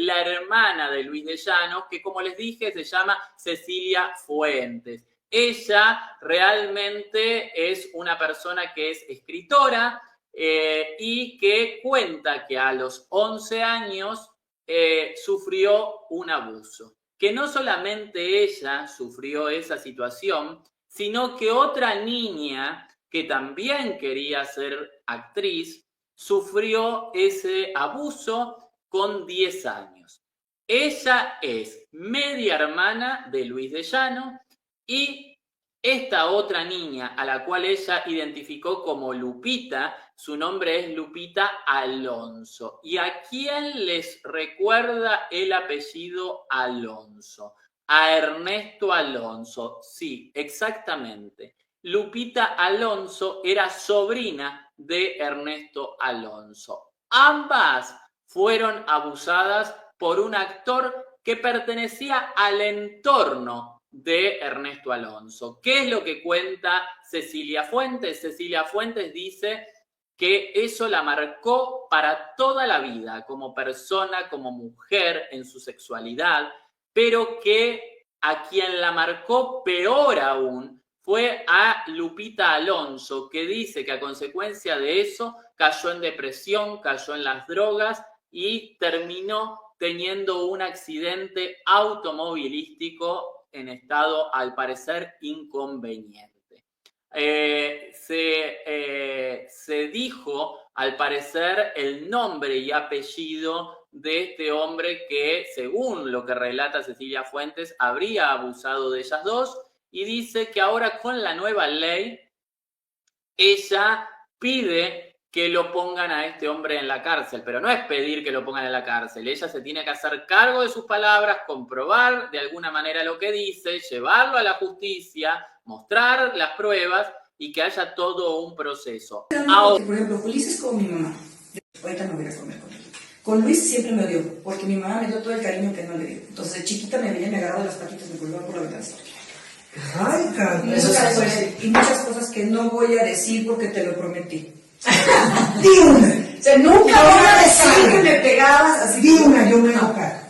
la hermana de Luis de Llanos, que como les dije se llama Cecilia Fuentes. Ella realmente es una persona que es escritora y que cuenta que a los 11 años sufrió un abuso. Que no solamente ella sufrió esa situación, sino que otra niña que también quería ser actriz sufrió ese abuso con 10 años. Ella es media hermana de Luis de Llano y esta otra niña a la cual ella identificó como Lupita, su nombre es Lupita Alonso. ¿Y a quién les recuerda el apellido Alonso? A Ernesto Alonso. Sí, exactamente. Lupita Alonso era sobrina de Ernesto Alonso. Ambas fueron abusadas por un actor que pertenecía al entorno de Ernesto Alonso. ¿Qué es lo que cuenta Cecilia Fuentes? Cecilia Fuentes dice que eso la marcó para toda la vida, como persona, como mujer, en su sexualidad, pero que a quien la marcó peor aún fue a Lupita Alonso, que dice que a consecuencia de eso cayó en depresión, cayó en las drogas y terminó teniendo un accidente automovilístico en estado, al parecer, inconveniente. Se dijo, al parecer, el nombre y apellido de este hombre que, según lo que relata Cecilia Fuentes, habría abusado de ellas dos, y dice que ahora con la nueva ley ella pide que lo pongan a este hombre en la cárcel, pero no es pedir que lo pongan en la cárcel, ella se tiene que hacer cargo de sus palabras, comprobar de alguna manera lo que dice, llevarlo a la justicia, mostrar las pruebas y que haya todo un proceso. Ahora, por ejemplo, Ulises con mi mamá, ahorita no voy a comer con él. Con Luis siempre me odió, porque mi mamá me dio todo el cariño que no le dio. Entonces de chiquita me venía, me agarraba de las patitas, me colgaba por la ventana. Ay, Carlos. Y muchas cosas que no voy a decir porque te lo prometí. Di una. O sea, nunca voy a decir que me pegabas así. Di una, yo me voy a tocar.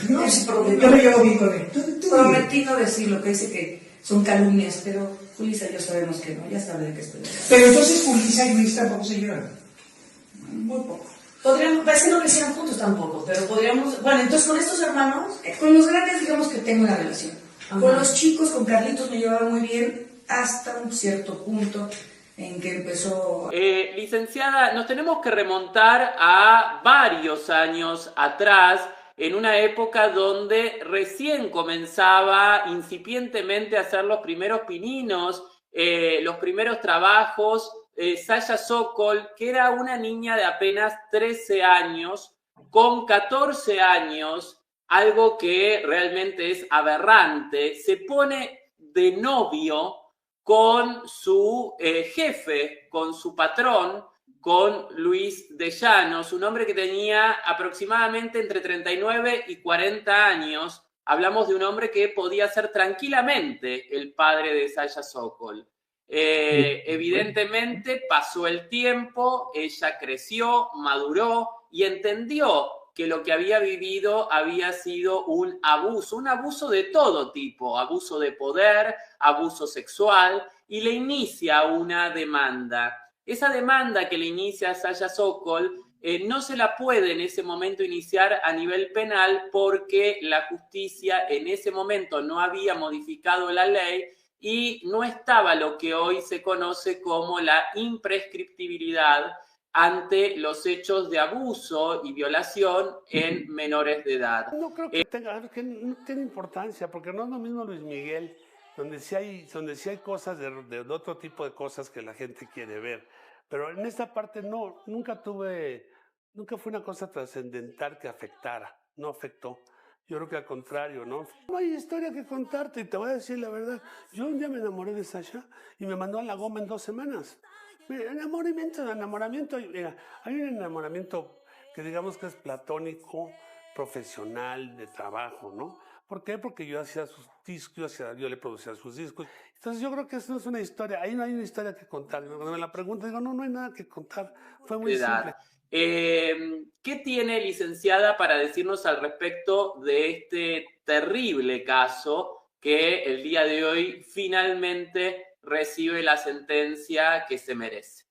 No, yo me llevo bien con él. Prometí no decir lo que dice que son calumnias, pero Julissa y yo sabemos que no, ya sabe de qué estoy hablando. Pero entonces Julissa y Luis tampoco se llevan. Muy poco. Podríamos, parece que no lo hicieron juntos tampoco, pero podríamos, bueno, entonces con estos hermanos, con los grandes digamos que tengo una relación. Ajá. Con los chicos, con Carlitos me llevaba muy bien hasta un cierto punto en que empezó... Licenciada, nos tenemos que remontar a varios años atrás, en una época donde recién comenzaba incipientemente a hacer los primeros pininos, los primeros trabajos, Saya Sokol, que era una niña de apenas 13 años, con 14 años, algo que realmente es aberrante, se pone de novio con su jefe, con su patrón, con Luis de Llanos, un hombre que tenía aproximadamente entre 39 y 40 años. Hablamos de un hombre que podía ser tranquilamente el padre de Saya Sokol. Evidentemente pasó el tiempo, ella creció, maduró y entendió que lo que había vivido había sido un abuso de todo tipo, abuso de poder, abuso sexual, y le inicia una demanda. Esa demanda que le inicia Saya Sokol no se la puede en ese momento iniciar a nivel penal porque la justicia en ese momento no había modificado la ley y no estaba lo que hoy se conoce como la imprescriptibilidad ante los hechos de abuso y violación en menores de edad. No creo que no tiene importancia, porque no es lo mismo Luis Miguel, donde sí hay cosas de otro tipo de cosas que la gente quiere ver. Pero en esta parte no, nunca fue una cosa trascendental que afectara, no afectó. Yo creo que al contrario, ¿no? No hay historia que contarte, y te voy a decir la verdad. Yo un día me enamoré de Sasha y me mandó a la goma en 2 semanas. Enamoramiento, mira, hay un enamoramiento que digamos que es platónico, profesional, de trabajo, ¿no? ¿Por qué? Porque yo hacía sus discos, yo le producía sus discos. Entonces yo creo que eso no es una historia, ahí no hay una historia que contar. Cuando me la preguntan, digo, no hay nada que contar, fue muy simple. ¿Qué tiene, licenciada, para decirnos al respecto de este terrible caso que el día de hoy finalmente recibe la sentencia que se merece?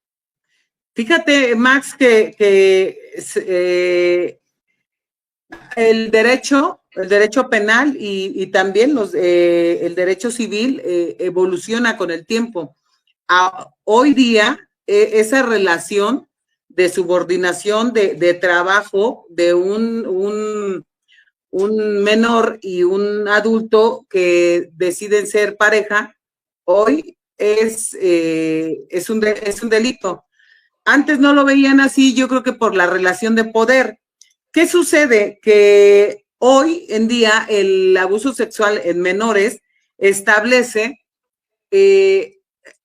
Fíjate, Max, que el derecho penal y también el derecho civil evoluciona con el tiempo. Hoy día, esa relación de subordinación de trabajo de un menor y un adulto que deciden ser pareja, hoy es un delito. Antes no lo veían así, yo creo que por la relación de poder. ¿Qué sucede? Que hoy en día el abuso sexual en menores establece,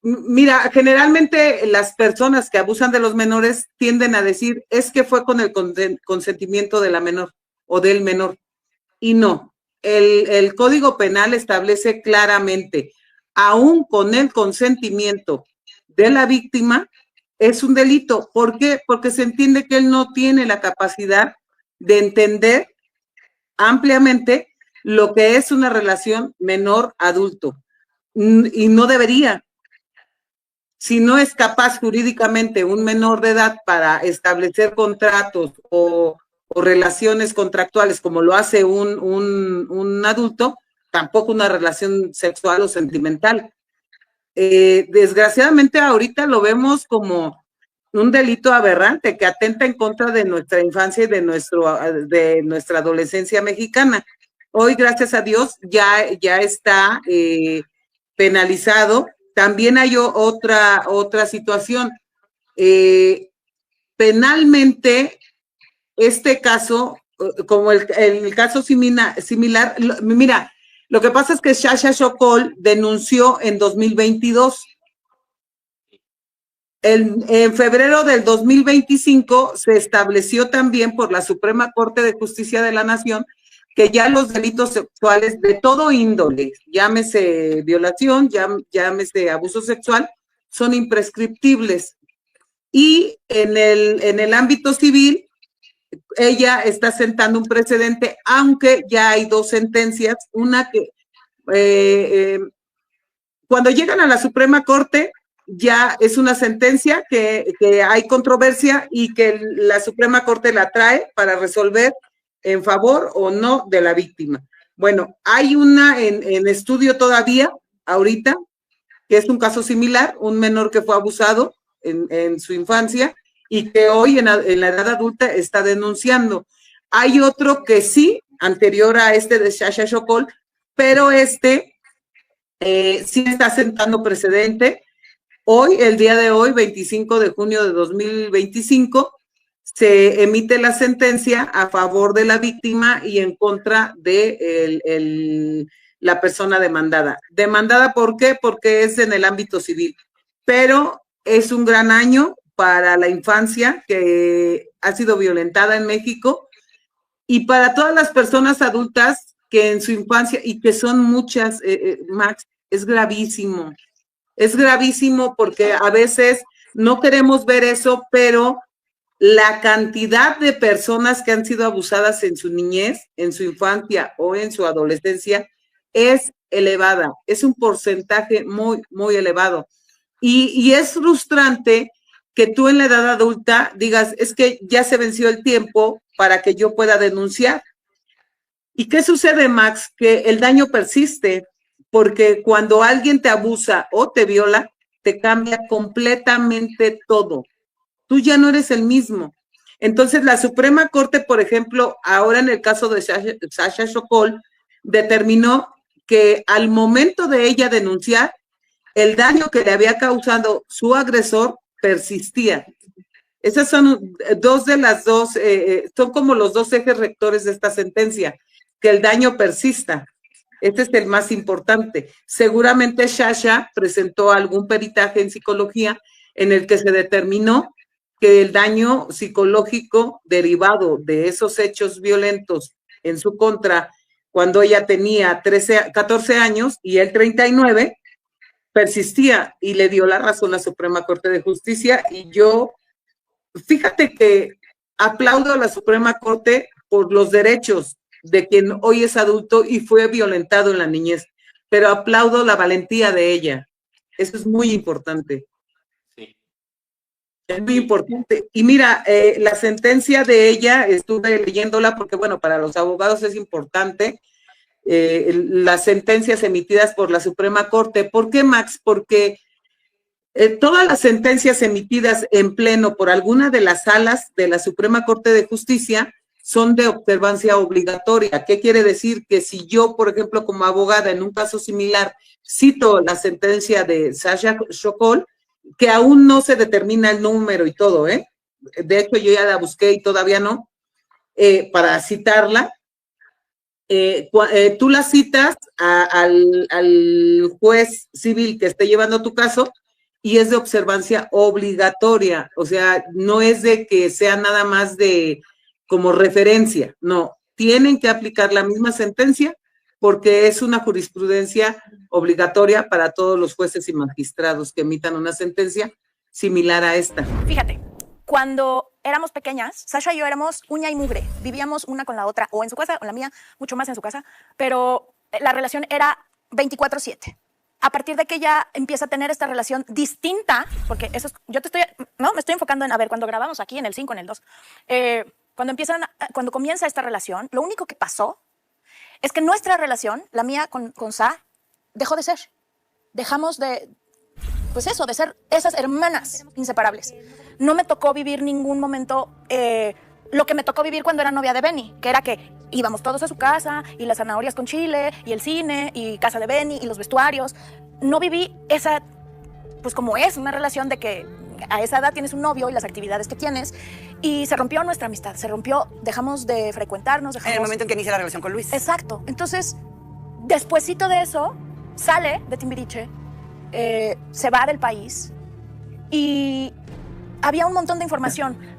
mira, generalmente las personas que abusan de los menores tienden a decir, es que fue con el consentimiento de la menor o del menor. Y no, el Código Penal establece claramente, aún con el consentimiento de la víctima, es un delito. ¿Por qué? Porque se entiende que él no tiene la capacidad de entender ampliamente lo que es una relación menor-adulto. Y no debería. Si no es capaz jurídicamente un menor de edad para establecer contratos o relaciones contractuales como lo hace un adulto, tampoco una relación sexual o sentimental. Desgraciadamente ahorita lo vemos como un delito aberrante que atenta en contra de nuestra infancia y de nuestra adolescencia mexicana. Hoy, gracias a Dios, ya está penalizado. También hay otra situación. Penalmente, este caso, como el caso similar, mira, lo que pasa es que Sasha Sokol denunció en 2022. En febrero del 2025 se estableció también por la Suprema Corte de Justicia de la Nación que ya los delitos sexuales de todo índole, llámese violación, llámese abuso sexual, son imprescriptibles. Y en el ámbito civil, ella está sentando un precedente, aunque ya hay dos sentencias, una que cuando llegan a la Suprema Corte, ya es una sentencia que hay controversia y que la Suprema Corte la trae para resolver en favor o no de la víctima. Bueno, hay una en estudio todavía, ahorita, que es un caso similar, un menor que fue abusado en su infancia y que hoy en la edad adulta está denunciando. Hay otro que sí, anterior a este de Sasha Sokol, pero sí está sentando precedente. Hoy, el día de hoy, 25 de junio de 2025, se emite la sentencia a favor de la víctima y en contra de la persona demandada. ¿Demandada por qué? Porque es en el ámbito civil. Pero es un gran año para la infancia que ha sido violentada en México y para todas las personas adultas que en su infancia, y que son muchas, Max, es gravísimo. Es gravísimo porque a veces no queremos ver eso, pero la cantidad de personas que han sido abusadas en su niñez, en su infancia o en su adolescencia es elevada, es un porcentaje muy, muy elevado. Y es frustrante que tú en la edad adulta digas, es que ya se venció el tiempo para que yo pueda denunciar. ¿Y qué sucede, Max? Que el daño persiste, porque cuando alguien te abusa o te viola, te cambia completamente todo. Tú ya no eres el mismo. Entonces, la Suprema Corte, por ejemplo, ahora en el caso de Sasha Sokol, determinó que al momento de ella denunciar, el daño que le había causado su agresor persistía. Esas son son como los dos ejes rectores de esta sentencia, que el daño persista. Este es el más importante. Seguramente Sasha presentó algún peritaje en psicología en el que se determinó que el daño psicológico derivado de esos hechos violentos en su contra, cuando ella tenía 14 años y él 39, persistía y le dio la razón a la Suprema Corte de Justicia. Y yo, fíjate que aplaudo a la Suprema Corte por los derechos de quien hoy es adulto y fue violentado en la niñez, pero aplaudo la valentía de ella. Eso es muy importante. Sí. Es muy importante. Y mira, la sentencia de ella, estuve leyéndola porque, bueno, para los abogados es importante las sentencias emitidas por la Suprema Corte. ¿Por qué, Max? Porque todas las sentencias emitidas en pleno por alguna de las salas de la Suprema Corte de Justicia son de observancia obligatoria. ¿Qué quiere decir? Que si yo, por ejemplo, como abogada en un caso similar, cito la sentencia de Sasha Sokol, que aún no se determina el número y todo, de hecho yo ya la busqué y todavía no, para citarla, tú la citas al juez civil que esté llevando tu caso y es de observancia obligatoria, o sea, no es de que sea nada más de como referencia, no, tienen que aplicar la misma sentencia porque es una jurisprudencia obligatoria para todos los jueces y magistrados que emitan una sentencia similar a esta. Fíjate, cuando éramos pequeñas, Sasha y yo éramos uña y mugre, vivíamos una con la otra, o en su casa o en la mía, mucho más en su casa, pero la relación era 24/7. A partir de que ella empieza a tener esta relación distinta, porque eso es, yo te estoy, no, me estoy enfocando en, a ver, cuando grabamos aquí en el 5, en el 2, cuando comienza esta relación, lo único que pasó es que nuestra relación, la mía con Sa, dejó de ser. Dejamos de, pues eso, de ser esas hermanas inseparables. No me tocó vivir ningún momento lo que me tocó vivir cuando era novia de Benny, que era que íbamos todos a su casa, y las zanahorias con chile, y el cine, y casa de Benny, y los vestuarios. No viví esa, pues como es, una relación de que a esa edad tienes un novio y las actividades que tienes, y se rompió nuestra amistad, se rompió, dejamos de frecuentarnos. En el momento en que inicia la relación con Luis. Exacto. Entonces, despuesito de eso, sale de Timbiriche, se va del país, y había un montón de información.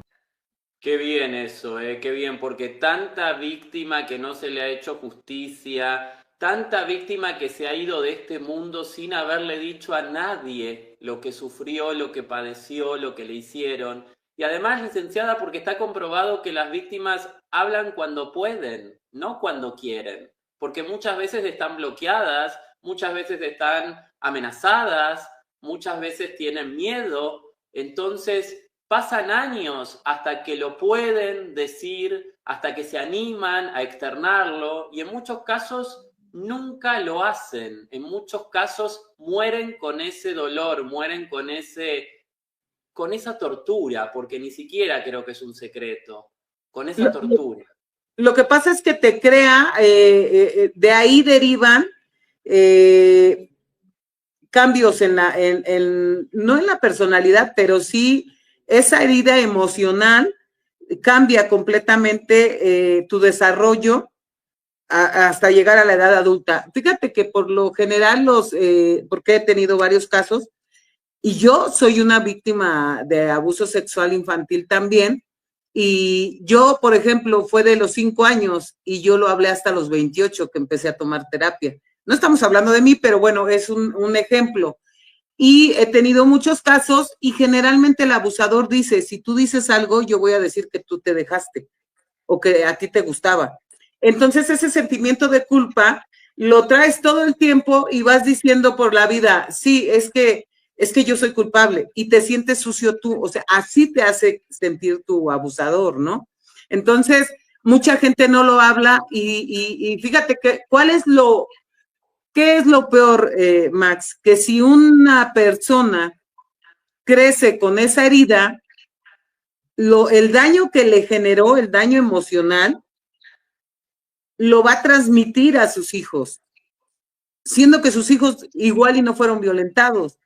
Qué bien eso, qué bien, porque tanta víctima que no se le ha hecho justicia, tanta víctima que se ha ido de este mundo sin haberle dicho a nadie lo que sufrió, lo que padeció, lo que le hicieron. Y además, licenciada, porque está comprobado que las víctimas hablan cuando pueden, no cuando quieren, porque muchas veces están bloqueadas, muchas veces están amenazadas, muchas veces tienen miedo, entonces pasan años hasta que lo pueden decir, hasta que se animan a externarlo, y en muchos casos nunca lo hacen. En muchos casos mueren con ese dolor, mueren con esa tortura, porque ni siquiera creo que es un secreto, con esa tortura. Lo que pasa es que te crea, de ahí derivan cambios no en la personalidad, pero sí esa herida emocional cambia completamente tu desarrollo hasta llegar a la edad adulta. Fíjate que por lo general porque he tenido varios casos, y yo soy una víctima de abuso sexual infantil también, y yo, por ejemplo, fue de los 5 años, y yo lo hablé hasta los 28 que empecé a tomar terapia. No estamos hablando de mí, pero bueno, es un ejemplo. Y he tenido muchos casos y generalmente el abusador dice, si tú dices algo, yo voy a decir que tú te dejaste o que a ti te gustaba. Entonces ese sentimiento de culpa lo traes todo el tiempo y vas diciendo por la vida, sí, es que yo soy culpable y te sientes sucio tú, o sea, así te hace sentir tu abusador, ¿no? Entonces, mucha gente no lo habla y fíjate que, ¿qué es lo peor, Max? Que si una persona crece con esa herida, el daño que le generó, el daño emocional, lo va a transmitir a sus hijos, siendo que sus hijos igual y no fueron violentados.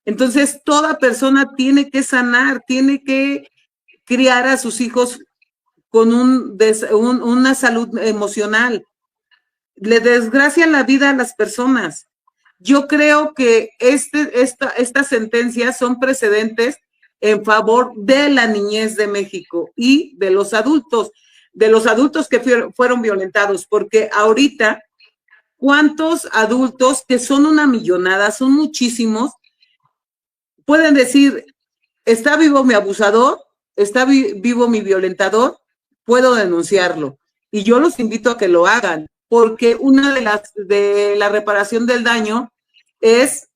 Entonces, toda persona tiene que sanar, tiene que criar a sus hijos con una salud emocional. Le desgracian la vida a las personas. Yo creo que estas sentencias son precedentes en favor de la niñez de México y de los adultos que fueron violentados, porque ahorita, ¿cuántos adultos, que son una millonada, son muchísimos, pueden decir, está vivo mi abusador está vivo mi violentador, puedo denunciarlo. Y yo los invito a que lo hagan, porque una de la reparación del daño es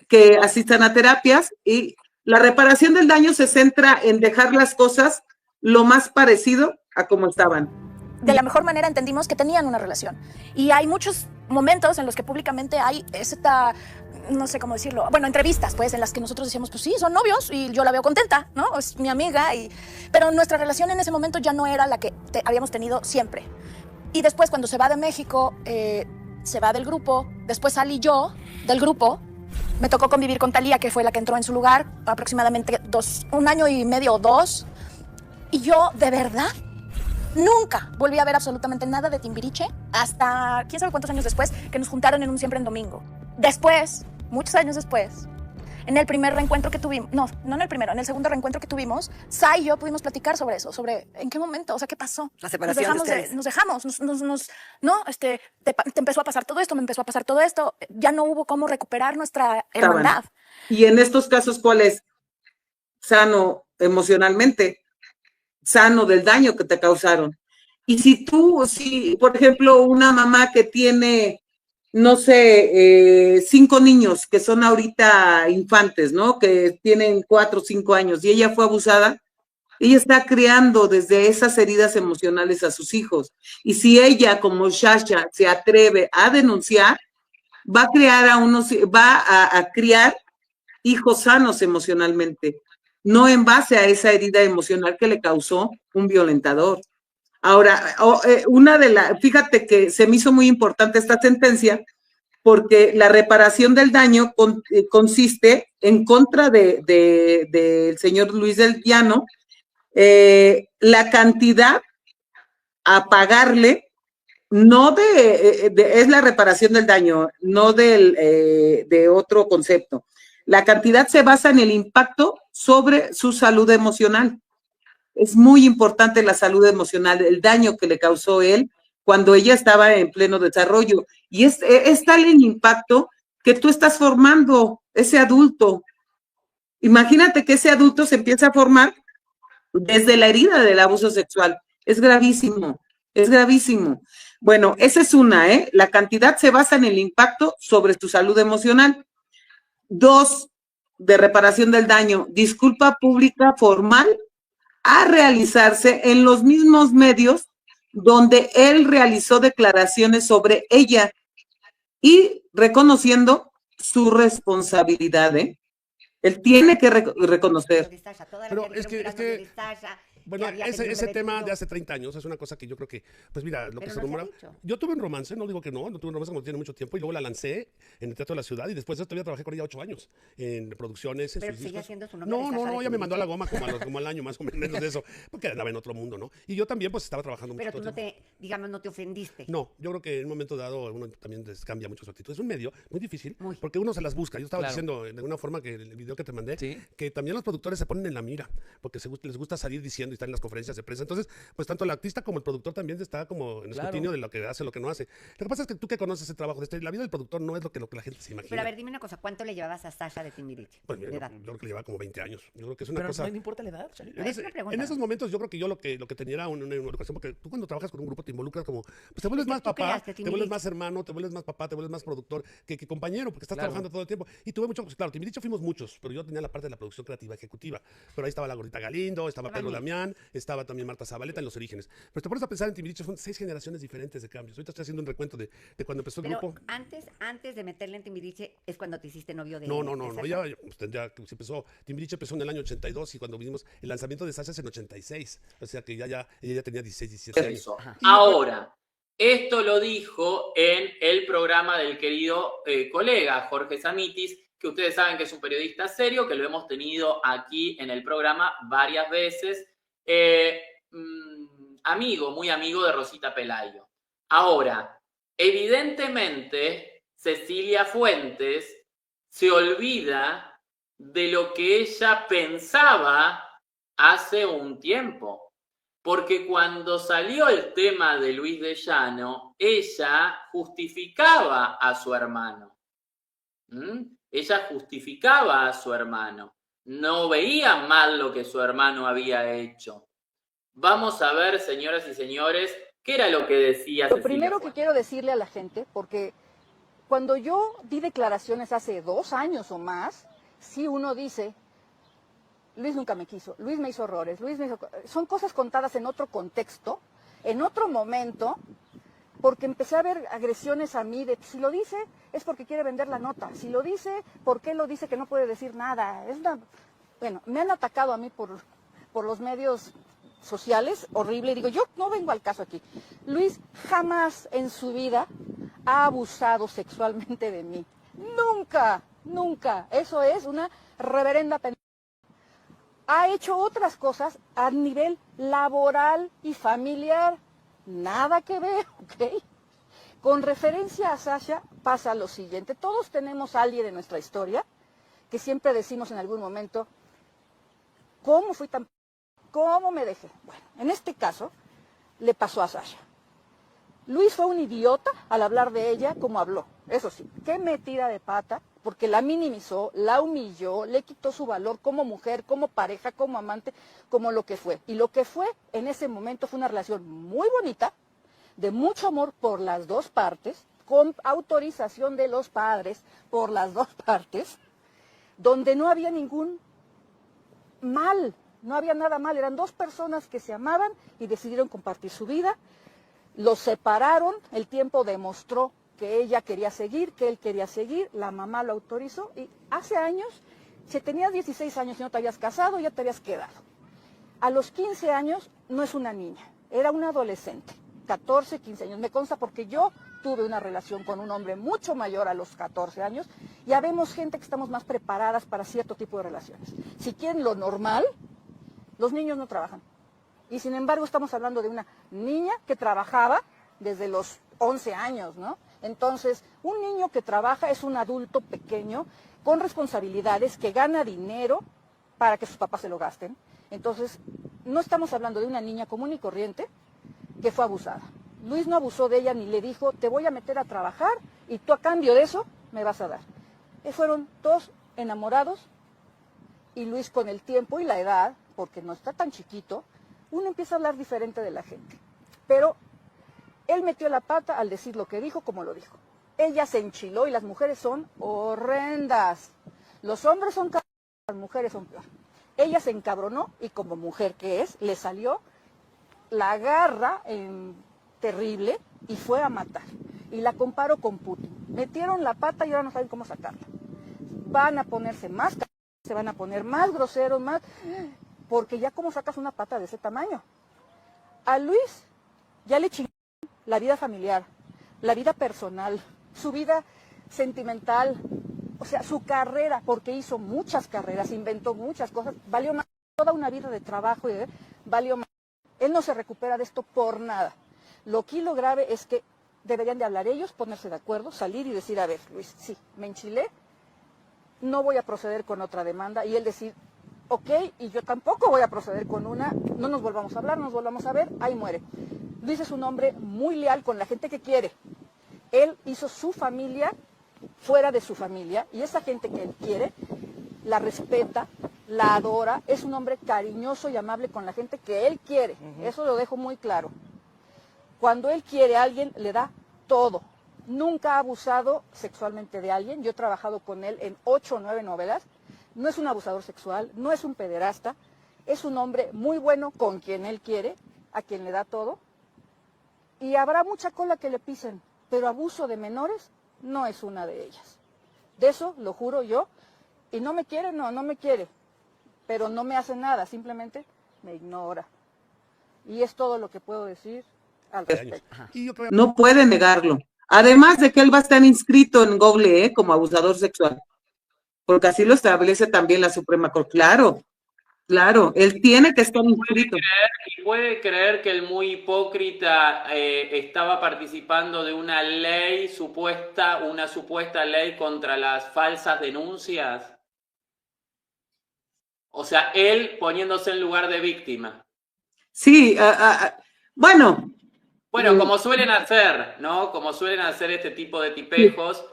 que asistan a terapias, y la reparación del daño se centra en dejar las cosas lo más parecido a como estaban. De la mejor manera entendimos que tenían una relación. Y hay muchos momentos en los que públicamente hay esta, no sé cómo decirlo, bueno, entrevistas, pues, en las que nosotros decíamos, pues sí, son novios y yo la veo contenta, ¿no? Es mi amiga, pero nuestra relación en ese momento ya no era la que habíamos tenido siempre. Y después, cuando se va de México, se va del grupo, después salí yo del grupo, me tocó convivir con Thalía, que fue la que entró en su lugar, aproximadamente 1 año y medio o 2, y yo, de verdad, nunca volví a ver absolutamente nada de Timbiriche hasta quién sabe cuántos años después, que nos juntaron en un Siempre en Domingo. Después, muchos años después, en el primer reencuentro que tuvimos, no en el primero, en el segundo reencuentro que tuvimos, Sa y yo pudimos platicar sobre eso, sobre en qué momento, o sea, qué pasó. La separación Nos dejamos, ¿no? Te empezó a pasar todo esto, me empezó a pasar todo esto, ya no hubo cómo recuperar nuestra hermandad. Y en estos casos, ¿cuál es? Sano emocionalmente, sano del daño que te causaron. Y si por ejemplo, una mamá que tiene, no sé, 5 niños que son ahorita infantes, ¿no? Que tienen 4 o 5 años, y ella fue abusada, ella está creando desde esas heridas emocionales a sus hijos. Y si ella, como Sasha, se atreve a denunciar, va a criar hijos sanos emocionalmente, no en base a esa herida emocional que le causó un violentador. Ahora, fíjate que se me hizo muy importante esta sentencia, porque la reparación del daño consiste en contra del señor Luis del Llano, la cantidad a pagarle, no es la reparación del daño, no de otro concepto. La cantidad se basa en el impacto sobre su salud emocional. Es muy importante la salud emocional, el daño que le causó él cuando ella estaba en pleno desarrollo. Y es tal el impacto que tú estás formando ese adulto. Imagínate que ese adulto se empieza a formar desde la herida del abuso sexual. Es gravísimo, es gravísimo. Bueno, esa es una, La cantidad se basa en el impacto sobre tu salud emocional. 2, de reparación del daño, disculpa pública formal a realizarse en los mismos medios donde él realizó declaraciones sobre ella y reconociendo su responsabilidad, Él tiene que reconocer. Pero es que bueno, ese tema de hace 30 años es una cosa que yo creo que, pues mira, lo que se rumora. Yo tuve un romance, no digo que no tuve un romance como tiene mucho tiempo, y luego la lancé en el Teatro de la Ciudad, y después de eso todavía trabajé con ella 8 años en producciones. Pero sigue siendo su novia. No, ella me mandó a la goma como al año más o menos de eso, porque andaba en otro mundo, ¿no? Y yo también pues estaba trabajando mucho. Pero tú no te ofendiste. No, yo creo que en un momento dado uno también cambia mucho su actitud. Es un medio muy difícil, porque uno se las busca. Yo estaba diciendo de alguna forma que el video que te mandé, que también los productores se ponen en la mira, porque les gusta salir diciendo y estar en las conferencias de prensa. Entonces, pues tanto el artista como el productor también está como en escrutinio de lo que hace, lo que no hace. Lo que pasa es que tú que conoces el trabajo la vida del productor no es lo que la gente se imagina. Pero a ver, dime una cosa, ¿cuánto le llevabas a Sasha de Timbiriche? Pues mira, yo creo que le llevaba como 20 años. Yo creo que es una pero cosa. No importa la edad, Charlie. En esos momentos yo creo que yo lo que tenía era una educación, porque tú cuando trabajas con un grupo te involucras como, pues te vuelves más papá, te vuelves más hermano, te vuelves más papá, te vuelves más productor que compañero, porque estás trabajando todo el tiempo. Y tuve mucho, pues claro, Timbiriche fuimos muchos, pero yo tenía la parte de la producción creativa ejecutiva. Pero ahí estaba la Gordita Galindo, estaba Pedro Damián, estaba también Marta Zabaleta en los orígenes. Pero te pones a pensar en Timbiriche, son 6 generaciones diferentes de cambios. Ahorita estoy haciendo un recuento de cuando empezó el grupo. Antes de meterle en Timbiriche es cuando te hiciste novio de No, ya se empezó, Timbiriche empezó en el año 82, y cuando vimos el lanzamiento de Sasha es en 86, o sea que ella ya tenía 16, 17 años. Ahora, esto lo dijo en el programa del querido colega Jorge Samitis, que ustedes saben que es un periodista serio, que lo hemos tenido aquí en el programa varias veces, muy amigo de Rosita Pelayo. Ahora, evidentemente, Cecilia Fuentes se olvida de lo que ella pensaba hace un tiempo. Porque cuando salió el tema de Luis de Llano, ella justificaba a su hermano. Ella justificaba a su hermano. no veía mal lo que su hermano había hecho. Vamos a ver, señoras y señores, qué era lo que decía Lo Cecilia primero que Fuentes. quiero decirle a la gente, porque cuando yo di declaraciones hace 2 años o más, sí uno dice, Luis nunca me quiso, Luis me hizo horrores, Luis me hizo... Son cosas contadas en otro contexto, en otro momento, porque empecé a ver agresiones a mí de, si lo dice es porque quiere vender la nota, si lo dice, ¿por qué lo dice que no puede decir nada? Bueno, me han atacado a mí por los medios sociales, horrible, y digo, yo no vengo al caso aquí. Luis jamás en su vida ha abusado sexualmente de mí. Nunca, nunca. Eso es una reverenda pena. Ha hecho otras cosas a nivel laboral y familiar. Nada que ver, ¿ok? Con referencia a Sasha pasa lo siguiente. Todos tenemos a alguien en nuestra historia que siempre decimos en algún momento, ¿cómo fui tan... ¿Cómo me dejé? Bueno, en este caso le pasó a Sasha. Luis fue un idiota al hablar de ella como habló. Eso sí, qué metida de pata, porque la minimizó, la humilló, le quitó su valor como mujer, como pareja, como amante, como lo que fue. Y lo que fue en ese momento fue una relación muy bonita, de mucho amor por las dos partes, con autorización de los padres por las dos partes, donde no había ningún mal, no había nada mal, eran dos personas que se amaban y decidieron compartir su vida, los separaron, el tiempo demostró que ella quería seguir, que él quería seguir, la mamá lo autorizó y hace años, si tenías 16 años y no te habías casado, ya te habías quedado. A los 15 años no es una niña, era una adolescente, 14, 15 años, me consta porque yo tuve una relación con un hombre mucho mayor a los 14 años, ya vemos gente que estamos más preparadas para cierto tipo de relaciones. Si quieren lo normal, los niños no trabajan. Y sin embargo estamos hablando de una niña que trabajaba desde los 11 años, ¿no? Entonces, un niño que trabaja es un adulto pequeño con responsabilidades, que gana dinero para que sus papás se lo gasten. Entonces, no estamos hablando de una niña común y corriente que fue abusada. Luis no abusó de ella ni le dijo, te voy a meter a trabajar y tú a cambio de eso me vas a dar. Fueron dos enamorados y Luis con el tiempo y la edad, porque no está tan chiquito, uno empieza a hablar diferente de la gente. Pero él metió la pata al decir lo que dijo, como lo dijo. Ella se enchiló y las mujeres son horrendas. Los hombres son cabrones, las mujeres son peor. Ella se encabronó y como mujer que es, le salió la garra terrible y fue a matar. Y la comparo con Putin. Metieron la pata y ahora no saben cómo sacarla. Van a ponerse más cabrones, se van a poner más groseros, más... Porque ya cómo sacas una pata de ese tamaño. A Luis ya le chingaron la vida familiar, la vida personal, su vida sentimental, o sea, su carrera, porque hizo muchas carreras, inventó muchas cosas, valió más, toda una vida de trabajo, valió más. Él no se recupera de esto por nada. Lo grave es que deberían de hablar ellos, ponerse de acuerdo, salir y decir, a ver, Luis, sí, me enchilé, no voy a proceder con otra demanda, y él decir, ok, y yo tampoco voy a proceder con una, no nos volvamos a hablar, no nos volvamos a ver, ahí muere. Luis es un hombre muy leal con la gente que quiere. Él hizo su familia fuera de su familia, y esa gente que él quiere, la respeta, la adora, es un hombre cariñoso y amable con la gente que él quiere. Eso lo dejo muy claro. Cuando él quiere a alguien, le da todo. Nunca ha abusado sexualmente de alguien. Yo he trabajado con él en 8 o 9 novelas. No es un abusador sexual, no es un pederasta, es un hombre muy bueno con quien él quiere, a quien le da todo. Y habrá mucha cola que le pisen, pero abuso de menores no es una de ellas. De eso lo juro yo. Y no me quiere, no me quiere. Pero no me hace nada, simplemente me ignora. Y es todo lo que puedo decir al respecto. No puede negarlo. Además de que él va a estar inscrito en Google como abusador sexual. Porque así lo establece también la Suprema Corte. Claro, claro, él tiene que estar inscrito. ¿Y puede creer que el muy hipócrita estaba participando de una ley una supuesta ley contra las falsas denuncias? O sea, él poniéndose en lugar de víctima. Sí, bueno. Bueno, como suelen hacer, ¿no? Como suelen hacer este tipo de tipejos,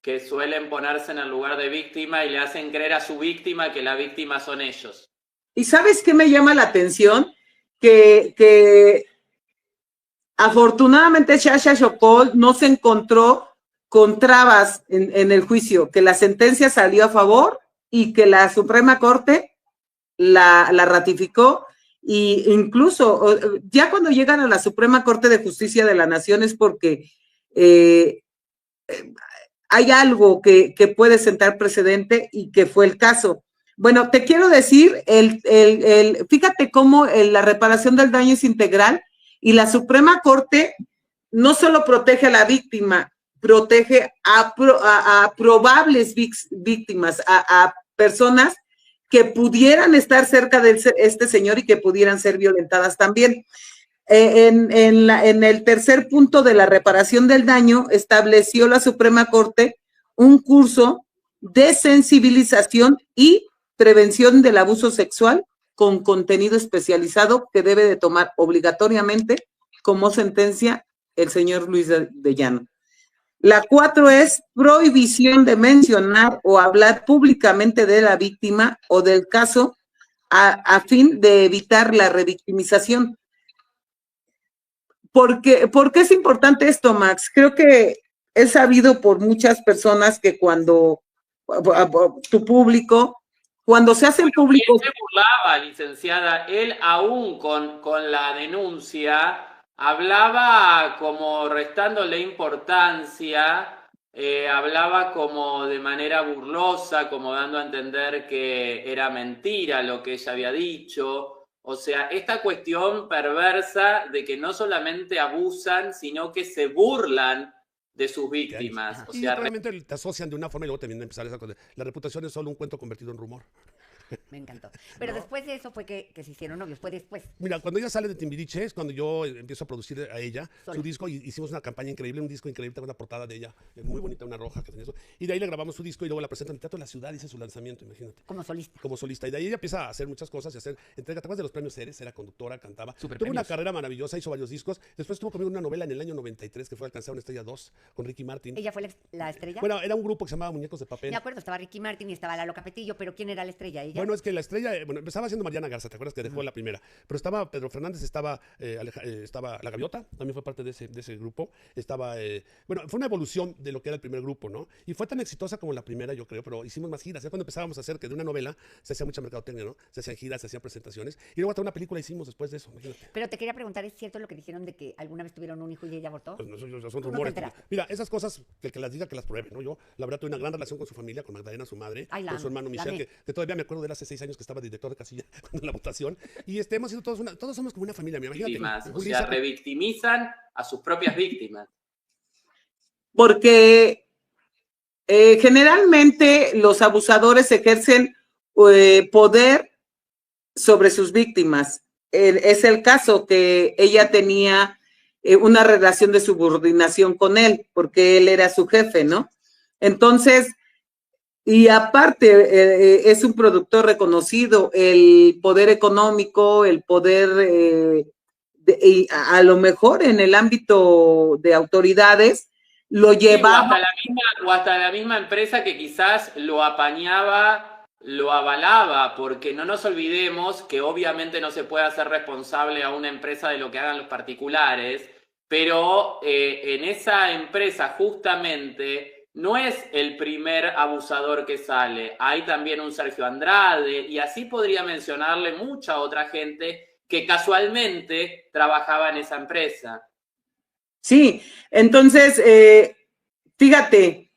que suelen ponerse en el lugar de víctima y le hacen creer a su víctima que la víctima son ellos. ¿Y sabes qué me llama la atención? Que afortunadamente Sasha Sokol no se encontró con trabas en el juicio, que la sentencia salió a favor y que la Suprema Corte la ratificó, y incluso ya cuando llegan a la Suprema Corte de Justicia de la Nación es porque hay algo que puede sentar precedente, y que fue el caso. Bueno, te quiero decir, fíjate cómo la reparación del daño es integral, y la Suprema Corte no solo protege a la víctima, protege a probables víctimas, a personas que pudieran estar cerca de este señor y que pudieran ser violentadas también. En el tercer punto de la reparación del daño, estableció la Suprema Corte un curso de sensibilización y prevención del abuso sexual con contenido especializado que debe de tomar obligatoriamente como sentencia el señor Luis de Llano. La 4 es prohibición de mencionar o hablar públicamente de la víctima o del caso a fin de evitar la revictimización. ¿Por qué es importante esto, Max? Creo que es sabido por muchas personas que cuando tu público, cuando se hacen públicos... Él se burlaba, licenciada, él aún con la denuncia hablaba como restándole importancia, hablaba como de manera burlosa, como dando a entender que era mentira lo que ella había dicho. O sea, esta cuestión perversa de que no solamente abusan, sino que se burlan de sus víctimas. O sea, realmente te asocian de una forma y luego también empezar esa cosa. La reputación es solo un cuento convertido en rumor. Me encantó. Pero no, después de eso fue que se hicieron novios, fue después. Mira, cuando ella sale de Timbiriche es cuando yo empiezo a producir a ella su disco, y hicimos una campaña increíble, un disco increíble, tengo una portada de ella, muy bonita, una roja que tenía eso, y de ahí le grabamos su disco y luego la presentan en el Teatro de la Ciudad, hice su lanzamiento, imagínate. Como solista. Como solista, y de ahí ella empieza a hacer muchas cosas y hacer entrega. ¿Te acuerdas de los premios Ceres? Era conductora, cantaba. Tuvo una carrera maravillosa, hizo varios discos. Después estuvo conmigo en una novela en el año 93 que fue Alcanzar una Estrella 2 con Ricky Martin. ¿Ella fue la estrella? Bueno, era un grupo que se llamaba Muñecos de Papel. Me acuerdo, estaba Ricky Martin y estaba Lalo Capetillo, pero ¿quién era la estrella? ¿Ella? Bueno, es que la estrella, bueno, empezaba siendo Mariana Garza, ¿te acuerdas que dejó la primera? Pero estaba Pedro Fernández, estaba La Gaviota, también fue parte de ese grupo. Estaba, bueno, fue una evolución de lo que era el primer grupo, ¿no? Y fue tan exitosa como la primera, yo creo, pero hicimos más giras. Ya cuando empezábamos a hacer que de una novela se hacía mucha mercadotecnia, ¿no? Se hacían giras, se hacían presentaciones. Y luego hasta una película hicimos después de eso, imagínate. Pero te quería preguntar, ¿es cierto lo que dijeron de que alguna vez tuvieron un hijo y ella abortó? Pues no, son rumores. Mira, esas cosas, que las diga, que las pruebe, ¿no? Yo, la verdad, tuve una gran relación con su familia, con Magdalena, su madre, con su hermano Michel, que todavía me acuerdo de él hace 6 años que estaba director de casilla en la votación. Y hemos sido todos somos como una familia, imagínate. Víctimas, o sea, revictimizan a sus propias víctimas. Porque generalmente los abusadores ejercen poder sobre sus víctimas. Es el caso que ella tenía una relación de subordinación con él, porque él era su jefe, ¿no? Entonces, y aparte es un productor reconocido, el poder económico, el poder, y a lo mejor en el ámbito de autoridades, lo llevaba. O hasta la misma empresa que quizás lo apañaba, lo avalaba, porque no nos olvidemos que obviamente no se puede hacer responsable a una empresa de lo que hagan los particulares, pero en esa empresa justamente no es el primer abusador que sale. Hay también un Sergio Andrade, y así podría mencionarle mucha otra gente que casualmente trabajaba en esa empresa. Sí, entonces, fíjate,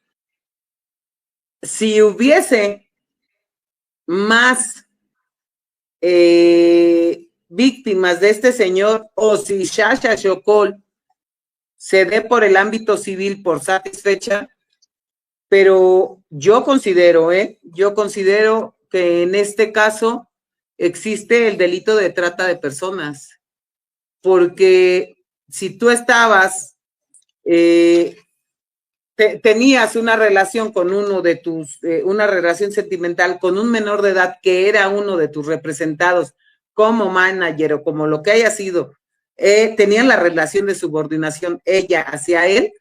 si hubiese más víctimas de este señor, o si Sasha Sokol se dé por el ámbito civil por satisfecha, pero yo considero que en este caso existe el delito de trata de personas, porque si tú estabas, tenías una relación con uno de una relación sentimental con un menor de edad que era uno de tus representados como manager o como lo que haya sido, tenían la relación de subordinación ella hacia él,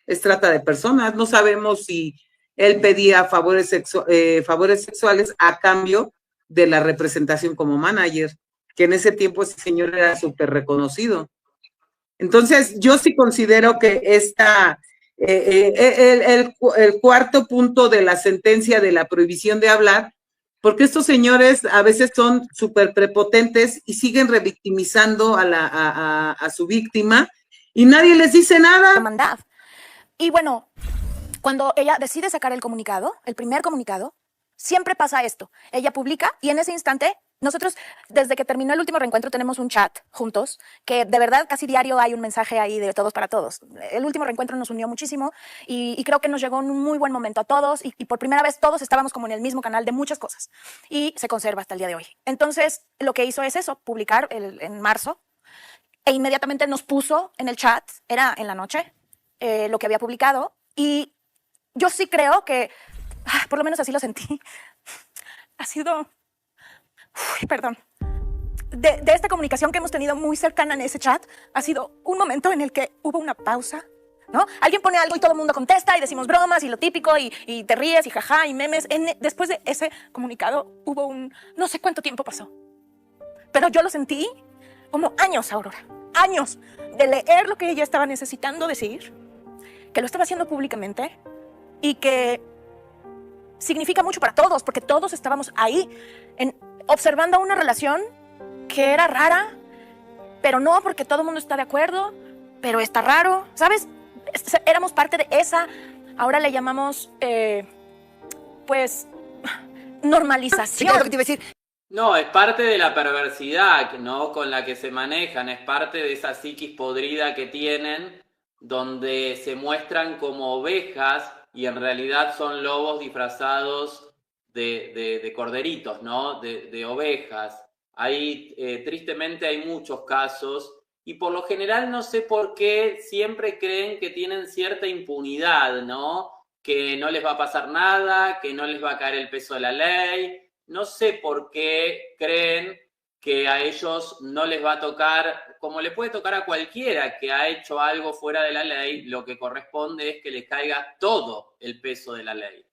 es trata de personas. No sabemos si él pedía favores sexuales a cambio de la representación como manager, que en ese tiempo ese señor era súper reconocido. Entonces, yo sí considero que el cuarto punto de la sentencia de la prohibición de hablar, porque estos señores a veces son súper prepotentes y siguen revictimizando a su víctima y nadie les dice nada. Hermandad. Y bueno, cuando ella decide sacar el comunicado, el primer comunicado, siempre pasa esto. Ella publica y en ese instante, nosotros desde que terminó el último reencuentro tenemos un chat juntos, que de verdad casi diario hay un mensaje ahí de todos para todos. El último reencuentro nos unió muchísimo y creo que nos llegó en un muy buen momento a todos y por primera vez todos estábamos como en el mismo canal de muchas cosas y se conserva hasta el día de hoy. Entonces, lo que hizo es eso, publicar en marzo e inmediatamente nos puso en el chat, era en la noche, lo que había publicado y yo sí creo que, por lo menos así lo sentí, ha sido, perdón, de esta comunicación que hemos tenido muy cercana en ese chat, ha sido un momento en el que hubo una pausa, ¿no? Alguien pone algo y todo el mundo contesta y decimos bromas y lo típico y te ríes y jaja y memes. Después de ese comunicado hubo no sé cuánto tiempo pasó, pero yo lo sentí como años, Aurora, años de leer lo que ella estaba necesitando decir, que lo estaba haciendo públicamente y que significa mucho para todos, porque todos estábamos ahí observando una relación que era rara, pero no porque todo el mundo está de acuerdo, pero está raro, ¿sabes? Éramos parte de esa, ahora le llamamos, pues, normalización. Lo que te iba a decir. No, es parte de la perversidad, ¿no? Con la que se manejan, es parte de esa psiquis podrida que tienen, donde se muestran como ovejas y en realidad son lobos disfrazados de corderitos, ¿no? De ovejas. Tristemente hay muchos casos y por lo general no sé por qué siempre creen que tienen cierta impunidad, ¿no? Que no les va a pasar nada, que no les va a caer el peso de la ley. No sé por qué creen que a ellos no les va a tocar, como le puede tocar a cualquiera que ha hecho algo fuera de la ley, lo que corresponde es que les caiga todo el peso de la ley.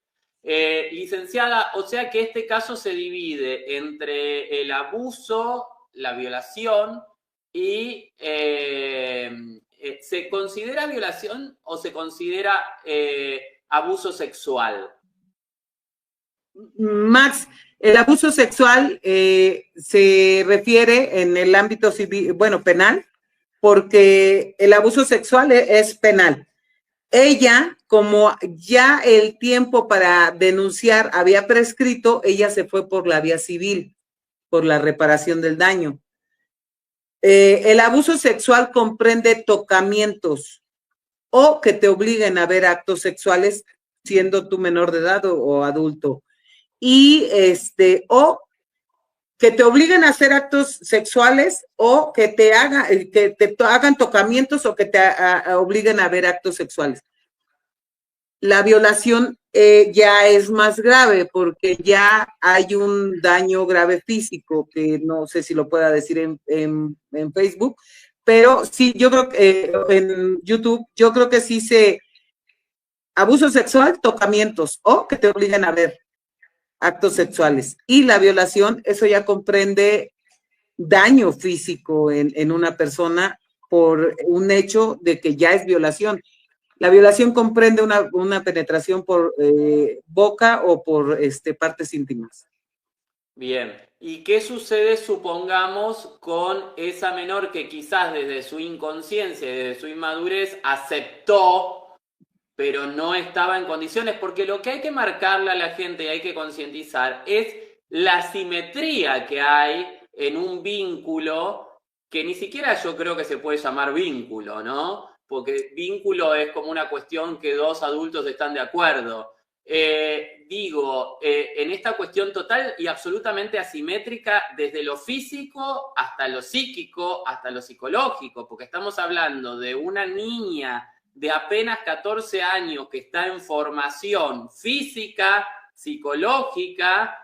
Licenciada, o sea que este caso se divide entre el abuso, la violación y ¿se considera violación o se considera abuso sexual? Max, el abuso sexual se refiere en el ámbito civil, penal, porque el abuso sexual es penal. Ella, como ya el tiempo para denunciar había prescrito, ella se fue por la vía civil, por la reparación del daño. El abuso sexual comprende tocamientos o que te obliguen a ver actos sexuales siendo tú menor de edad o adulto. Y o que te obliguen a hacer actos sexuales o que te hagan tocamientos o que te obliguen a ver actos sexuales. La violación ya es más grave porque ya hay un daño grave físico, que no sé si lo pueda decir en Facebook, pero sí, yo creo que en YouTube, yo creo que sí abuso sexual, tocamientos o que te obliguen a ver actos sexuales. Y la violación, eso ya comprende daño físico en una persona por un hecho de que ya es violación. La violación comprende una penetración por boca o por partes íntimas. Bien, ¿y qué sucede, supongamos, con esa menor que quizás desde su inconsciencia, desde su inmadurez, aceptó, pero no estaba en condiciones? Porque lo que hay que marcarle a la gente y hay que concientizar es la asimetría que hay en un vínculo que ni siquiera yo creo que se puede llamar vínculo, ¿no? Porque vínculo es como una cuestión que dos adultos están de acuerdo. En esta cuestión total y absolutamente asimétrica desde lo físico hasta lo psíquico, hasta lo psicológico, porque estamos hablando de una niña de apenas 14 años que está en formación física, psicológica,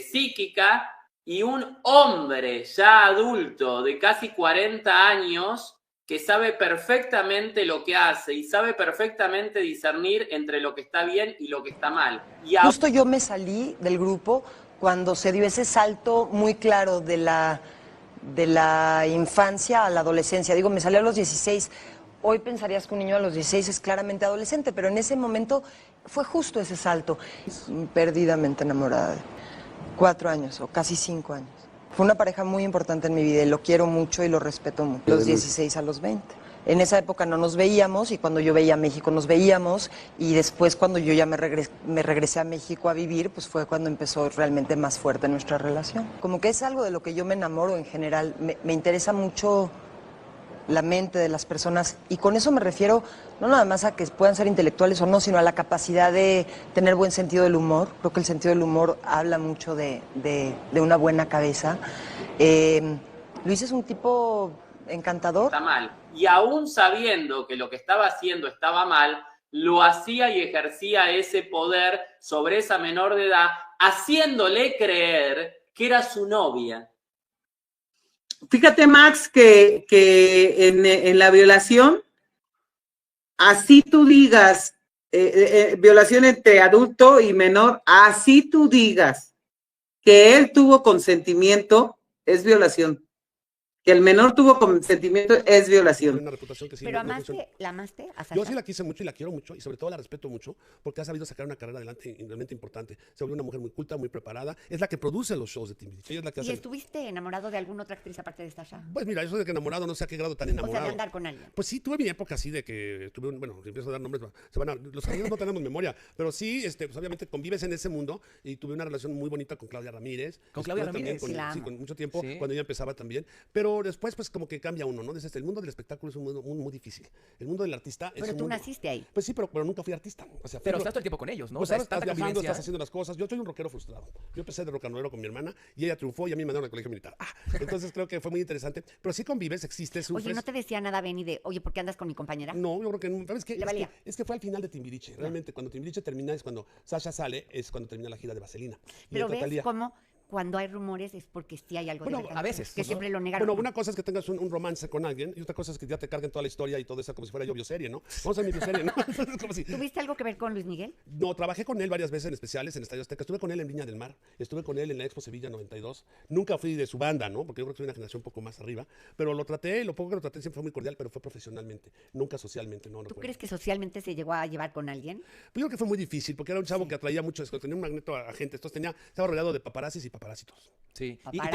psíquica, y un hombre ya adulto de casi 40 años que sabe perfectamente lo que hace y sabe perfectamente discernir entre lo que está bien y lo que está mal. Y Justo yo me salí del grupo cuando se dio ese salto muy claro de la infancia a la adolescencia. Digo, me salí a los 16. Hoy pensarías que un niño a los 16 es claramente adolescente, pero en ese momento fue justo ese salto. Perdidamente enamorada de 4 años o casi 5 años. Fue una pareja muy importante en mi vida y lo quiero mucho y lo respeto mucho. Los 16 a los 20. En esa época no nos veíamos y cuando yo veía a México nos veíamos y después cuando yo ya me regresé a México a vivir, pues fue cuando empezó realmente más fuerte nuestra relación. Como que es algo de lo que yo me enamoro en general. Me interesa mucho la mente de las personas y con eso me refiero no nada más a que puedan ser intelectuales o no, sino a la capacidad de tener buen sentido del humor. Creo que el sentido del humor habla mucho de una buena cabeza. Luis es un tipo encantador. Está mal. Y aún sabiendo que lo que estaba haciendo estaba mal, lo hacía y ejercía ese poder sobre esa menor de edad, haciéndole creer que era su novia. Fíjate, Max, que en la violación, así tú digas, violación entre adulto y menor, así tú digas que él tuvo consentimiento, es violación. Que el menor tuvo consentimiento es violación. Una reputación que sí, Pero no ¿la amaste a Sasha? Yo sí la quise mucho y la quiero mucho y sobre todo la respeto mucho porque ha sabido sacar una carrera adelante realmente importante. Se volvió una mujer muy culta, muy preparada. Es la que produce los shows de Timbiriche. Ella es la que ¿Y hace... estuviste enamorado de alguna otra actriz aparte de Sasha? Pues mira, eso de que enamorado no sé a qué grado tan O enamorado. sea, de andar con alguien. Pues sí, tuve mi época así de que tuve un, bueno, si empiezo a dar nombres, los amigos no tenemos memoria, pero sí, pues obviamente convives en ese mundo y tuve una relación muy bonita con Claudia Ramírez. ¿Con Claudia También Ramírez? Con, Sí, la sí, amo. con mucho tiempo, Sí. cuando ella empezaba también. Pero después, pues como que cambia uno, ¿no? Desde el mundo del espectáculo es un mundo muy, muy difícil. El mundo del artista es Pero un tú mundo... naciste ahí. Pues sí, pero nunca fui artista. O sea, Pero fui- estás todo el tiempo con ellos, ¿no? Pues O sea, ahora es tanta estás viajando, convivencia. estás haciendo las cosas. Yo soy un rockero frustrado. Yo empecé de rock and rollero con mi hermana y ella triunfó y a mí me mandaron al colegio militar. Entonces creo que fue muy interesante. Pero sí convives, existes, sufres. Oye, ¿no te decía nada Benny de, oye, ¿por qué andas con mi compañera? No, yo creo que no. ¿Sabes qué? Le valía. Es que fue al final de Timbiriche. Realmente, cuando Timbiriche termina es cuando Sasha sale, es cuando termina la gira de Vaselina. Y Pero entra ves Thalía. cómo cuando hay rumores es porque sí hay algo Bueno, de verdad. a veces, Que ¿no? siempre lo negaron. Bueno, una cosa es que tengas un romance con alguien y otra cosa es que ya te carguen toda la historia y todo eso como si fuera yo bioserie, ¿no? Vamos a ver mi bioserie, ¿no? Entonces, como si... ¿Tuviste algo que ver con Luis Miguel? No, trabajé con él varias veces en especiales en Estadio Azteca. Estuve con él en Viña del Mar, estuve con él en la Expo Sevilla 92. Nunca fui de su banda, ¿no? Porque yo creo que soy una generación un poco más arriba. Pero lo traté, lo poco que lo traté siempre fue muy cordial, pero fue profesionalmente, nunca socialmente, no. ¿Tú crees que socialmente se llegó a llevar con alguien? Pues yo creo que fue muy difícil, porque era un chavo que atraía mucho, tenía un magneto a gente. Entonces estaba rodeado de paparazzis y paparácitos. Sí. Y Paparácitos.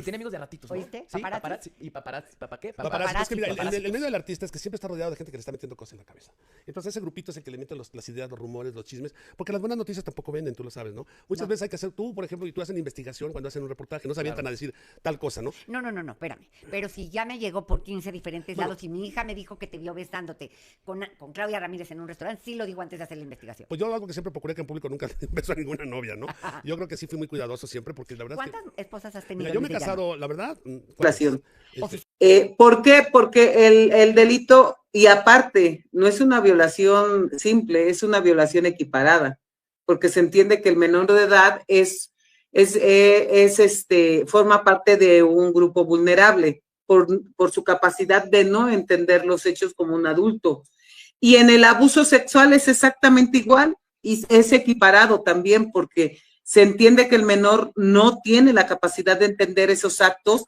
tenía amigos de ratitos, ¿no? ¿Oíste? Sí, Paparazzi. paparazzi. ¿Y paparazzi? ¿Papá qué? Paparazzi. Es que mira, el Paparazzitos. medio del artista es que siempre está rodeado de gente que le está metiendo cosas en la cabeza. Entonces ese grupito es el que le mete las ideas, los rumores, los chismes, porque las buenas noticias tampoco venden, tú lo sabes, ¿no? Muchas veces hay que hacer, tú, por ejemplo, y tú haces investigación cuando hacen un reportaje, no se avientan a decir tal cosa, ¿no? No, espérame. Pero si ya me llegó por 15 diferentes Bueno. lados y mi hija me dijo que te vio besándote con Claudia Ramírez en un restaurante, sí lo digo antes de hacer la investigación. Pues yo algo que siempre procuré que en público nunca le beso a ninguna novia, ¿no? Yo creo que sí fui muy cuidadoso siempre, porque la verdad es que... ¿Cuántas esposas has tenido? Mira, yo me he Luis de Llano? casado, la verdad... Violación. Este, ¿Por qué? Porque el delito, y aparte, no es una violación simple, es una violación equiparada, porque se entiende que el menor de edad forma parte de un grupo vulnerable por su capacidad de no entender los hechos como un adulto. Y en el abuso sexual es exactamente igual y es equiparado también porque se entiende que el menor no tiene la capacidad de entender esos actos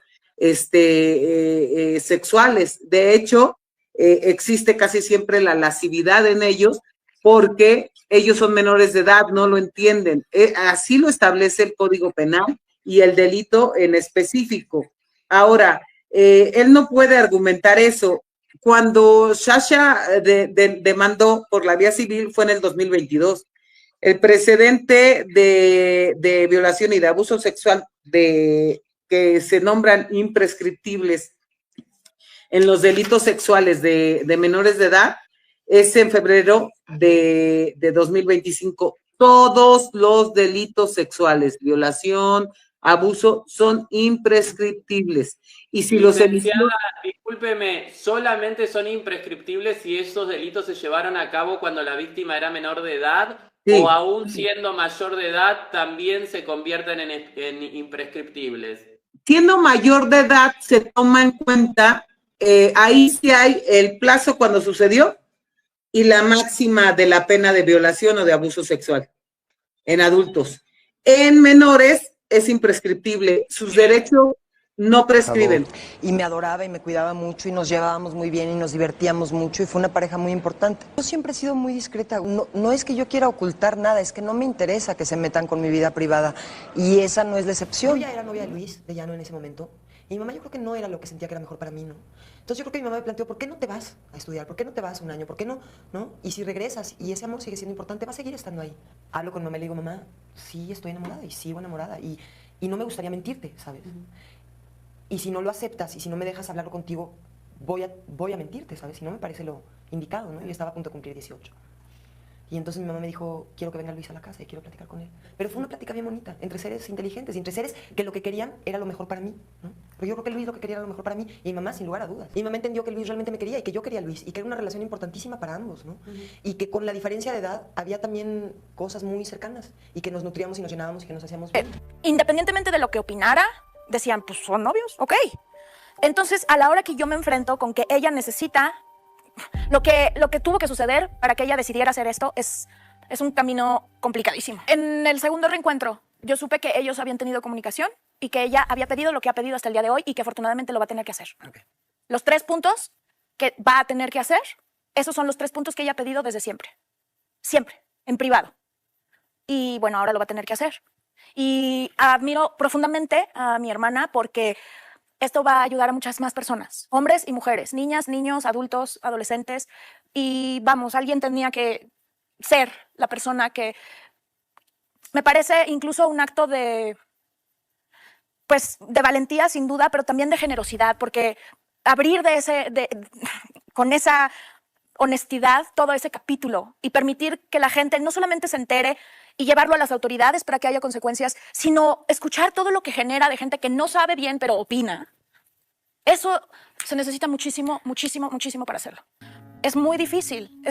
sexuales. De hecho, existe casi siempre la lascividad en ellos porque ellos son menores de edad, no lo entienden. Así lo establece el Código Penal y el delito en específico. Ahora, él no puede argumentar eso. Cuando Sasha demandó por la vía civil fue en el 2022. El precedente de violación y de abuso sexual que se nombran imprescriptibles en los delitos sexuales de menores de edad es en febrero de 2025. Todos los delitos sexuales, violación, abuso, son imprescriptibles. Y si los Licenciada, discúlpeme, solamente son imprescriptibles si esos delitos se llevaron a cabo cuando la víctima era menor de edad, sí, o aún siendo mayor de edad también se convierten en imprescriptibles. Siendo mayor de edad se toma en cuenta ahí sí hay el plazo cuando sucedió y la máxima de la pena de violación o de abuso sexual en adultos. En menores es imprescriptible, sus derechos no prescriben. Y me adoraba y me cuidaba mucho y nos llevábamos muy bien y nos divertíamos mucho y fue una pareja muy importante. Yo siempre he sido muy discreta, no es que yo quiera ocultar nada, es que no me interesa que se metan con mi vida privada y esa no es la excepción. Yo ya era novia de Luis, de Llano en ese momento, y mi mamá yo creo que no era lo que sentía que era mejor para mí, ¿no? Entonces yo creo que mi mamá me planteó, ¿por qué no te vas a estudiar? ¿Por qué no te vas un año? ¿Por qué no? ¿No? Y si regresas y ese amor sigue siendo importante, va a seguir estando ahí. Hablo con mamá y le digo, mamá, sí estoy enamorada y sigo enamorada y no me gustaría mentirte, ¿sabes? Y si no lo aceptas y si no me dejas hablarlo contigo, voy a mentirte, ¿sabes? Si no me parece lo indicado, ¿no? Yo estaba a punto de cumplir 18. Y entonces mi mamá me dijo, quiero que venga Luis a la casa y quiero platicar con él. Pero fue una plática bien bonita, entre seres inteligentes y entre seres que lo que querían era lo mejor para mí, ¿no? Pero yo creo que Luis lo que quería era lo mejor para mí y mi mamá sin lugar a dudas. Y mi mamá entendió que Luis realmente me quería y que yo quería a Luis y que era una relación importantísima para ambos, ¿no? Y que con la diferencia de edad había también cosas muy cercanas y que nos nutríamos y nos llenábamos y que nos hacíamos bien. Independientemente de lo que opinara, decían, pues son novios, ok. Entonces, a la hora que yo me enfrento con que ella necesita, lo que tuvo que suceder para que ella decidiera hacer esto es un camino complicadísimo. En el segundo reencuentro, yo supe que ellos habían tenido comunicación y que ella había pedido lo que ha pedido hasta el día de hoy y que afortunadamente lo va a tener que hacer. Okay. Los 3 puntos que va a tener que hacer, esos son los 3 puntos que ella ha pedido desde siempre. Siempre, en privado. Y bueno, ahora lo va a tener que hacer. Y admiro profundamente a mi hermana porque esto va a ayudar a muchas más personas, hombres y mujeres, niñas, niños, adultos, adolescentes. Y vamos, alguien tenía que ser la persona que me parece incluso un acto de valentía sin duda, pero también de generosidad, porque abrir con esa honestidad todo ese capítulo y permitir que la gente no solamente se entere y llevarlo a las autoridades para que haya consecuencias, sino escuchar todo lo que genera de gente que no sabe bien pero opina. Eso se necesita muchísimo, muchísimo, muchísimo para hacerlo. Es muy difícil,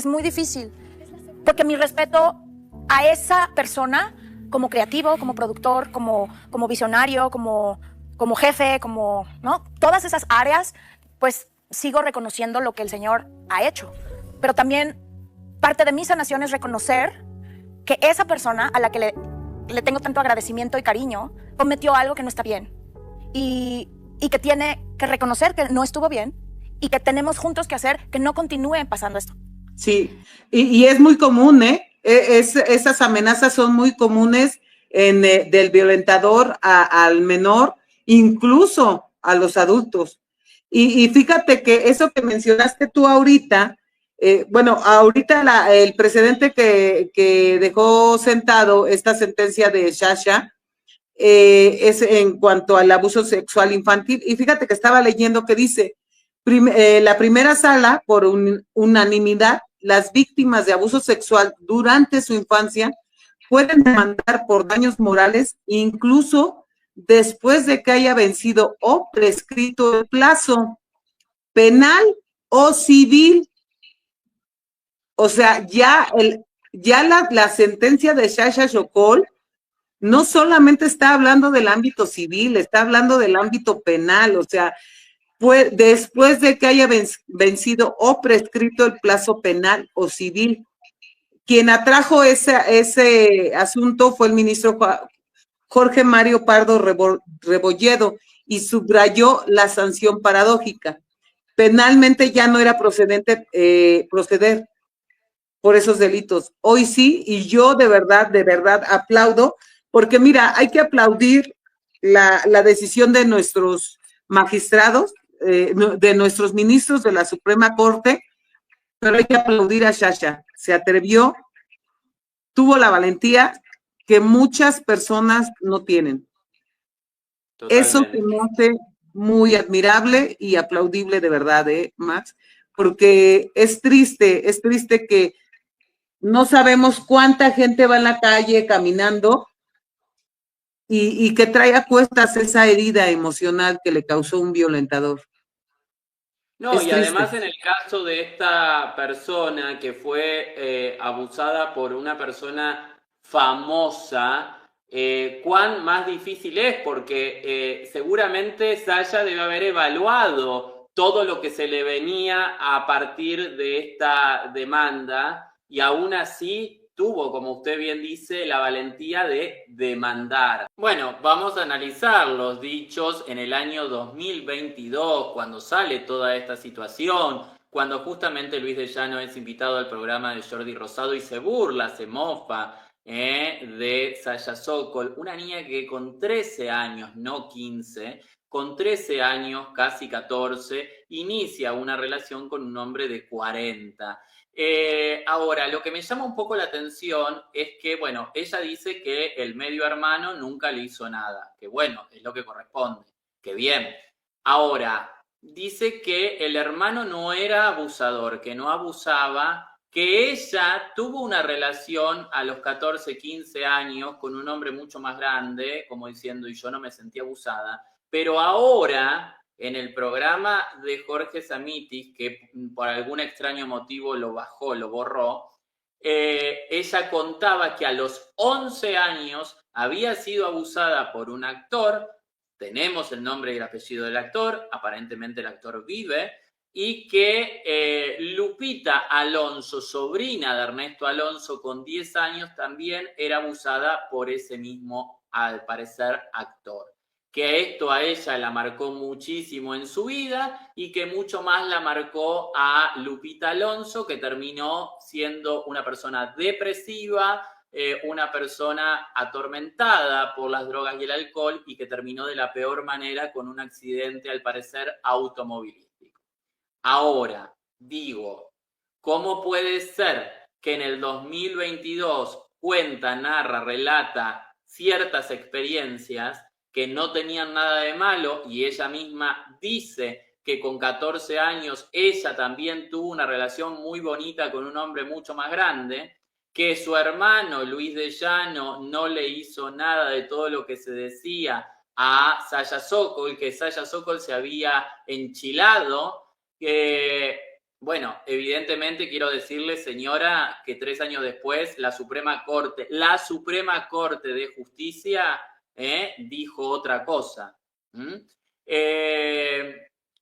porque mi respeto a esa persona como creativo, como productor, como visionario, como jefe, ¿no? Todas esas áreas, pues sigo reconociendo lo que el Señor ha hecho. Pero también parte de mi sanación es reconocer que esa persona a la que le tengo tanto agradecimiento y cariño cometió algo que no está bien y que tiene que reconocer que no estuvo bien y que tenemos juntos que hacer que no continúe pasando esto. Sí, y es muy común, esas amenazas son muy comunes del violentador al menor, incluso a los adultos. Y fíjate que eso que mencionaste tú ahorita, ahorita el precedente que dejó sentado esta sentencia de Sasha es en cuanto al abuso sexual infantil. Y fíjate que estaba leyendo que dice, la primera sala, por unanimidad, las víctimas de abuso sexual durante su infancia pueden demandar por daños morales incluso después de que haya vencido o prescrito el plazo penal o civil. O sea, ya la sentencia de Sasha Sokol no solamente está hablando del ámbito civil, está hablando del ámbito penal, o sea, después de que haya vencido o prescrito el plazo penal o civil. Quien atrajo ese asunto fue el ministro Jorge Mario Pardo Rebolledo y subrayó la sanción paradójica. Penalmente ya no era proceder por esos delitos. Hoy sí, y yo de verdad aplaudo, porque mira, hay que aplaudir la decisión de nuestros magistrados, de nuestros ministros de la Suprema Corte, pero hay que aplaudir a Sasha. Se atrevió, tuvo la valentía que muchas personas no tienen. Totalmente. Eso se me hace muy admirable y aplaudible de verdad, Max, porque es triste que no sabemos cuánta gente va en la calle caminando y que trae a cuestas esa herida emocional que le causó un violentador. No, y además en el caso de esta persona que fue abusada por una persona famosa, cuán más difícil es, porque seguramente Sasha debe haber evaluado todo lo que se le venía a partir de esta demanda y aún así tuvo, como usted bien dice, la valentía de demandar. Bueno, vamos a analizar los dichos en el año 2022, cuando sale toda esta situación, cuando justamente Luis de Llano es invitado al programa de Jordi Rosado y se burla, se mofa de Saya Sokol, una niña que con 13 años, no 15, con 13 años, casi 14, inicia una relación con un hombre de 40. Ahora, lo que me llama un poco la atención es que, bueno, ella dice que el medio hermano nunca le hizo nada, que bueno, es lo que corresponde, que bien. Ahora, dice que el hermano no era abusador, que no abusaba, que ella tuvo una relación a los 14, 15 años con un hombre mucho más grande, como diciendo, y yo no me sentí abusada, pero ahora, en el programa de Jorge Samitis, que por algún extraño motivo lo bajó, lo borró, ella contaba que a los 11 años había sido abusada por un actor, tenemos el nombre y el apellido del actor, aparentemente el actor vive, y que Lupita Alonso, sobrina de Ernesto Alonso, con 10 años, también era abusada por ese mismo, al parecer, actor. Que esto a ella la marcó muchísimo en su vida y que mucho más la marcó a Lupita Alonso, que terminó siendo una persona depresiva, una persona atormentada por las drogas y el alcohol y que terminó de la peor manera con un accidente, al parecer, automovilístico. Ahora, digo, ¿cómo puede ser que en el 2022 cuenta, narra, relata ciertas experiencias que no tenían nada de malo y ella misma dice que con 14 años ella también tuvo una relación muy bonita con un hombre mucho más grande, que su hermano Luis de Llano no le hizo nada de todo lo que se decía a Saya Sokol, que Saya Sokol se había enchilado, que, bueno, evidentemente quiero decirle, señora, que 3 años después la Suprema Corte de Justicia dijo otra cosa.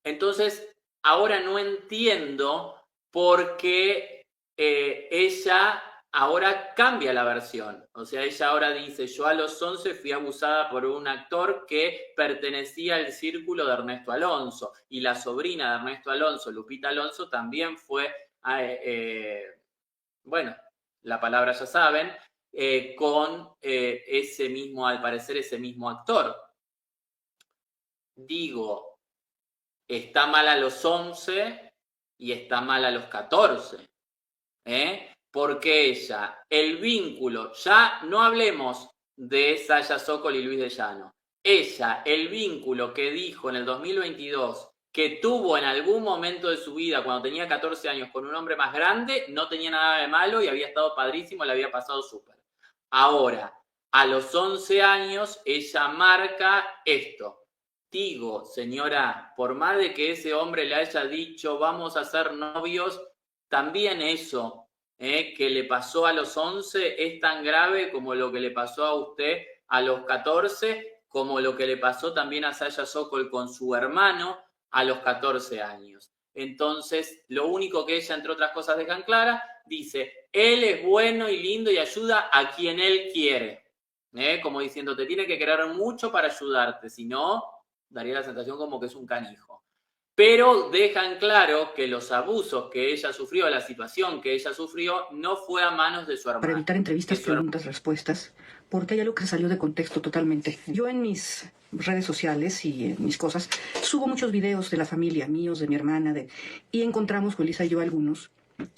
Entonces, ahora no entiendo por qué ella ahora cambia la versión. O sea, ella ahora dice, yo a los 11 fui abusada por un actor que pertenecía al círculo de Ernesto Alonso. Y la sobrina de Ernesto Alonso, Lupita Alonso, también fue, bueno, la palabra ya saben, con ese mismo, al parecer, ese mismo actor. Digo, está mal a los 11 y está mal a los 14. Porque ella, el vínculo, ya no hablemos de Saya Sokol y Luis de Llano, ella, el vínculo que dijo en el 2022 que tuvo en algún momento de su vida cuando tenía 14 años con un hombre más grande, no tenía nada de malo y había estado padrísimo, le había pasado súper. Ahora, a los 11 años, ella marca esto. Digo, señora, por más de que ese hombre le haya dicho vamos a ser novios, también eso que le pasó a los 11 es tan grave como lo que le pasó a usted a los 14, como lo que le pasó también a Saya Sokol con su hermano a los 14 años. Entonces, lo único que ella, entre otras cosas, deja en clara, dice, él es bueno y lindo y ayuda a quien él quiere. Como diciendo, te tiene que querer mucho para ayudarte, si no, daría la sensación como que es un canijo. Pero dejan claro que los abusos que ella sufrió, la situación que ella sufrió, no fue a manos de su hermano. Para evitar entrevistas, preguntas, respuestas, porque hay algo que salió de contexto totalmente. Yo en mis redes sociales y en mis cosas subo muchos videos de la familia, míos, de mi hermana, y encontramos, Julissa y yo, algunos,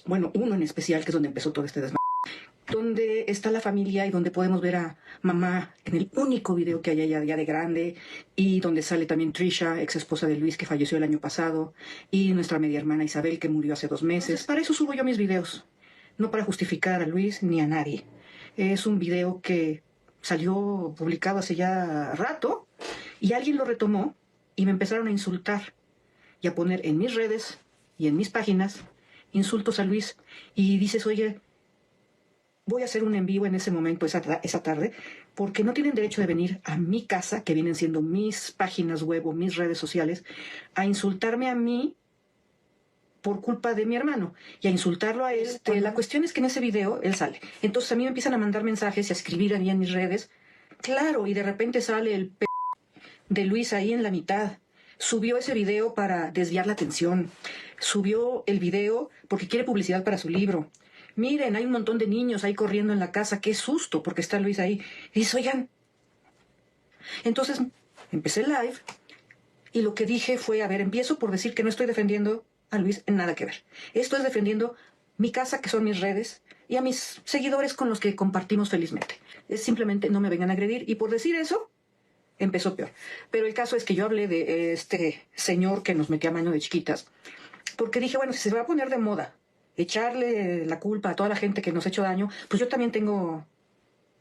bueno, uno en especial, que es donde empezó todo este desmadre, donde está la familia y donde podemos ver a mamá en el único video que hay ella ya de grande, y donde sale también Trisha, ex esposa de Luis, que falleció el año pasado, y nuestra media hermana Isabel, que murió hace 2 meses. Entonces, para eso subo yo mis videos, no para justificar a Luis ni a nadie. Es un video que salió publicado hace ya rato y alguien lo retomó y me empezaron a insultar y a poner en mis redes y en mis páginas insultos a Luis, y dices, oye, voy a hacer un en vivo en ese momento, esa tarde, porque no tienen derecho de venir a mi casa, que vienen siendo mis páginas web o mis redes sociales, a insultarme a mí por culpa de mi hermano y a insultarlo a él. La cuestión es que en ese video él sale. Entonces a mí me empiezan a mandar mensajes y a escribir ahí en mis redes. Claro, y de repente sale el de Luis ahí en la mitad. Subió ese video para desviar la atención. Subió el video porque quiere publicidad para su libro. Miren, hay un montón de niños ahí corriendo en la casa. Qué susto, porque está Luis ahí. Y dice, oigan. Entonces empecé el live y lo que dije fue, a ver, empiezo por decir que no estoy defendiendo a Luis en nada que ver. Esto es defendiendo mi casa, que son mis redes, y a mis seguidores con los que compartimos felizmente. Es simplemente no me vengan a agredir. Y por decir eso, empezó peor. Pero el caso es que yo hablé de este señor que nos metía a mano de chiquitas, porque dije, bueno, si se va a poner de moda echarle la culpa a toda la gente que nos ha hecho daño, pues yo también tengo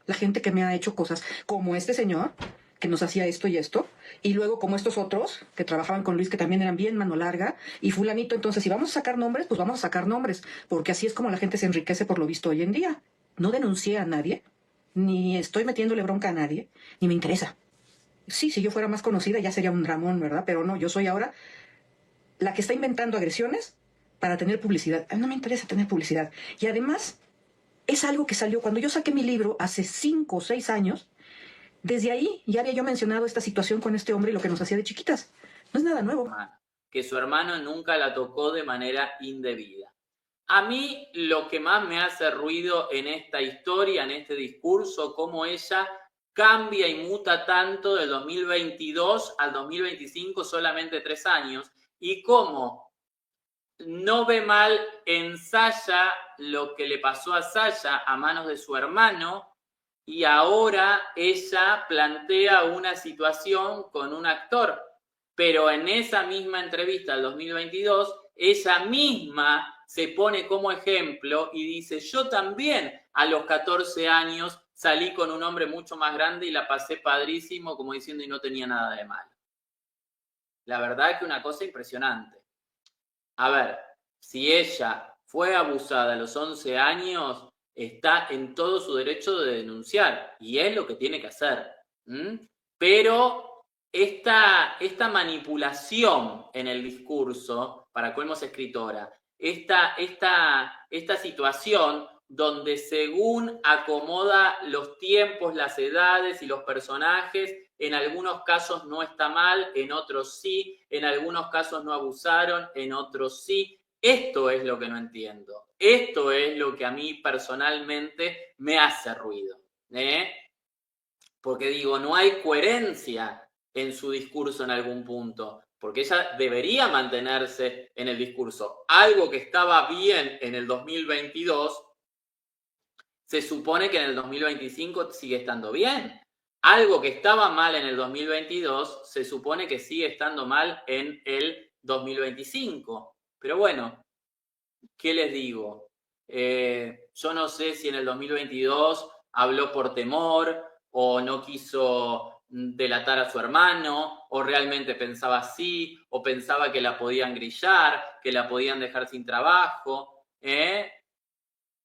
la gente que me ha hecho cosas, como este señor, que nos hacía esto y esto, y luego como estos otros, que trabajaban con Luis, que también eran bien mano larga, y fulanito. Entonces, si vamos a sacar nombres, pues vamos a sacar nombres, porque así es como la gente se enriquece por lo visto hoy en día. No denuncié a nadie, ni estoy metiéndole bronca a nadie, ni me interesa. Sí, si yo fuera más conocida ya sería un dramón, ¿verdad? Pero no, yo soy ahora la que está inventando agresiones para tener publicidad. A mí no me interesa tener publicidad. Y además, es algo que salió cuando yo saqué mi libro hace 5 o 6 años. Desde ahí ya había yo mencionado esta situación con este hombre y lo que nos hacía de chiquitas. No es nada nuevo. Que su hermano nunca la tocó de manera indebida. A mí lo que más me hace ruido en esta historia, en este discurso, cómo ella cambia y muta tanto del 2022 al 2025, solamente 3 años, y cómo no ve mal en Sasha lo que le pasó a Sasha a manos de su hermano, y ahora ella plantea una situación con un actor. Pero en esa misma entrevista del 2022, ella misma se pone como ejemplo y dice, yo también a los 14 años salí con un hombre mucho más grande y la pasé padrísimo, como diciendo, y no tenía nada de malo. La verdad que una cosa impresionante. A ver, si ella fue abusada a los 11 años, está en todo su derecho de denunciar, y es lo que tiene que hacer. Pero esta manipulación en el discurso, para colmo es escritora, esta situación donde según acomoda los tiempos, las edades y los personajes, en algunos casos no está mal, en otros sí, en algunos casos no abusaron, en otros sí. Esto es lo que no entiendo. Esto es lo que a mí personalmente me hace ruido. Porque digo, no hay coherencia en su discurso en algún punto. Porque ella debería mantenerse en el discurso. Algo que estaba bien en el 2022, se supone que en el 2025 sigue estando bien. Algo que estaba mal en el 2022, se supone que sigue estando mal en el 2025. Pero bueno, ¿qué les digo? Yo no sé si en el 2022 habló por temor o no quiso delatar a su hermano, o realmente pensaba así, o pensaba que la podían grillar, que la podían dejar sin trabajo.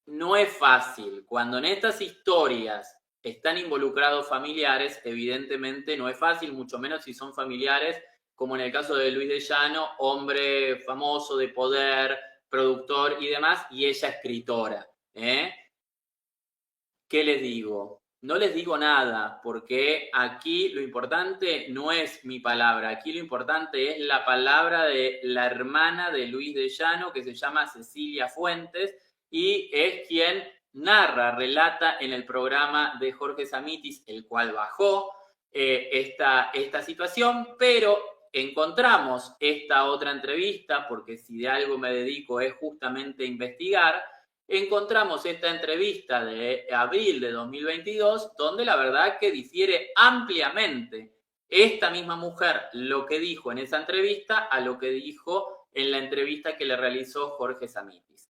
No es fácil. Cuando en estas historias están involucrados familiares, evidentemente no es fácil, mucho menos si son familiares, como en el caso de Luis de Llano, hombre famoso, de poder, productor y demás, y ella escritora. ¿Qué les digo? No les digo nada, porque aquí lo importante no es mi palabra, aquí lo importante es la palabra de la hermana de Luis de Llano, que se llama Cecilia Fuentes, y es quien narra, relata en el programa de Jorge Samitis, el cual bajó esta situación, pero encontramos esta otra entrevista, porque si de algo me dedico es justamente a investigar. Encontramos esta entrevista de abril de 2022, donde la verdad que difiere ampliamente esta misma mujer lo que dijo en esa entrevista a lo que dijo en la entrevista que le realizó Jorge Samitis.